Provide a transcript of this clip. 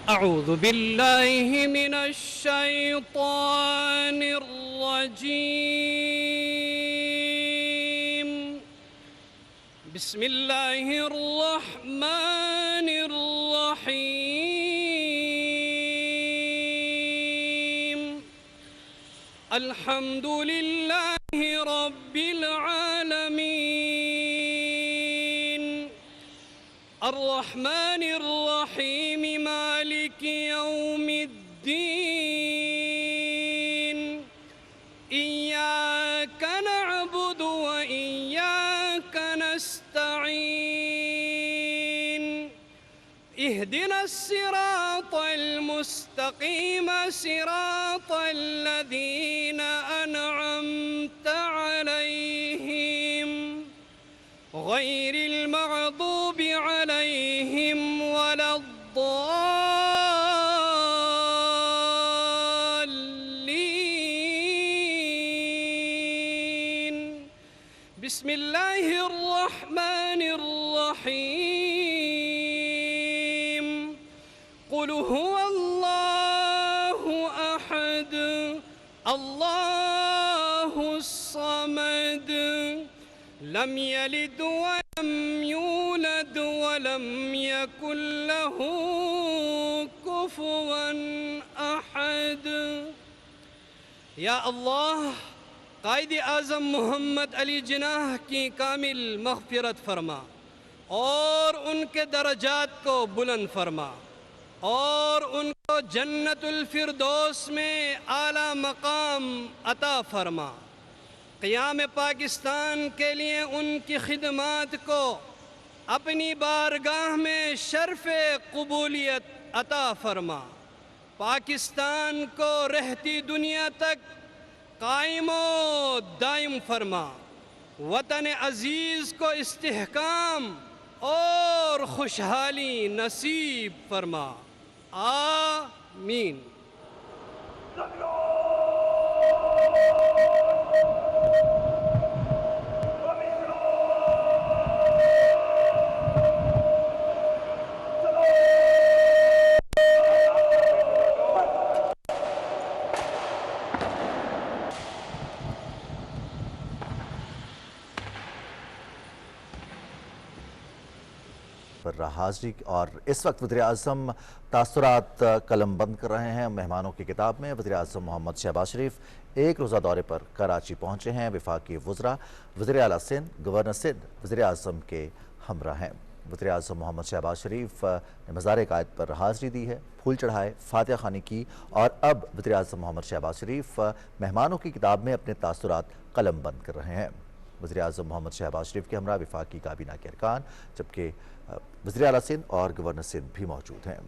अऊज़ु बिल्लाहि मिनश शैतानिर रजीम। बिस्मिल्लाहिर रहमानिर रहीम। अल्हम्दुलिल्लाहि रब्बिल आलमीन। अर्रहमानिर रहीम मालिकि यौमिद्दीन। इय्याका नअबुदु व इय्याका नस्तईन। इहदिनस सिरातल मुस्तकीम सिरातल लज़ीना अनअमता अलैहिम गैरिल मग़दूबि अलैहिम वलद्दाल्लीन। बिस्मिल्लाहिर रहमानिर रहीम। कुल हुवल्लाहु अहद अल्लाहुस समद लम यलिद वलम यूलद वलम यकुल लहू कुफुवन अहद। या अल्लाह, कायद आज़म मोहम्मद अली जिनाह की कामिल मग़फ़िरत फरमा और उनके दरजात को बुलंद फरमा और उनको जन्नतुल फ़िरदौस में आला मकाम अता फरमा। क़याम पाकिस्तान के लिए उनकी खिदमात को अपनी बारगाह में शर्फ़े क़बूलियत अता फरमा। पाकिस्तान को रहती दुनिया तक कायमो दायम फरमा। वतन अज़ीज़ को इस्तेहकाम और खुशहाली नसीब फरमा। आमीन। पर हाजिरी और इस वक्त वज़ीर-ए-आज़म तासुरात कलम बंद कर रहे हैं। मेहमानों की किताब में वज़ीर-ए-आज़म मोहम्मद शहबाज शरीफ एक रोज़ा दौरे पर कराची पहुँचे हैं। वफाकी वज़रा, वज़ीर आला सिंध, गवर्नर सिंध वज़ीर-ए-आज़म के हमरा हैं। वज़ीर-ए-आज़म मोहम्मद शहबाज शरीफ ने मज़ार-ए-कायद पर हाजिरी दी है, फूल चढ़ाए, फातिहा ख़ानी की और अब वज़ीर-ए-आज़म मोहम्मद शहबाज शरीफ मेहमानों की किताब में अपने तासुरात कलम बंद कर रहे हैं। वज़ीर-ए-आज़म मोहम्मद शहबाज शरीफ के हमरा वफाकी काबीना के अरकान, जबकि वज़ीर आला सिंध और गवर्नर सिंध भी मौजूद हैं।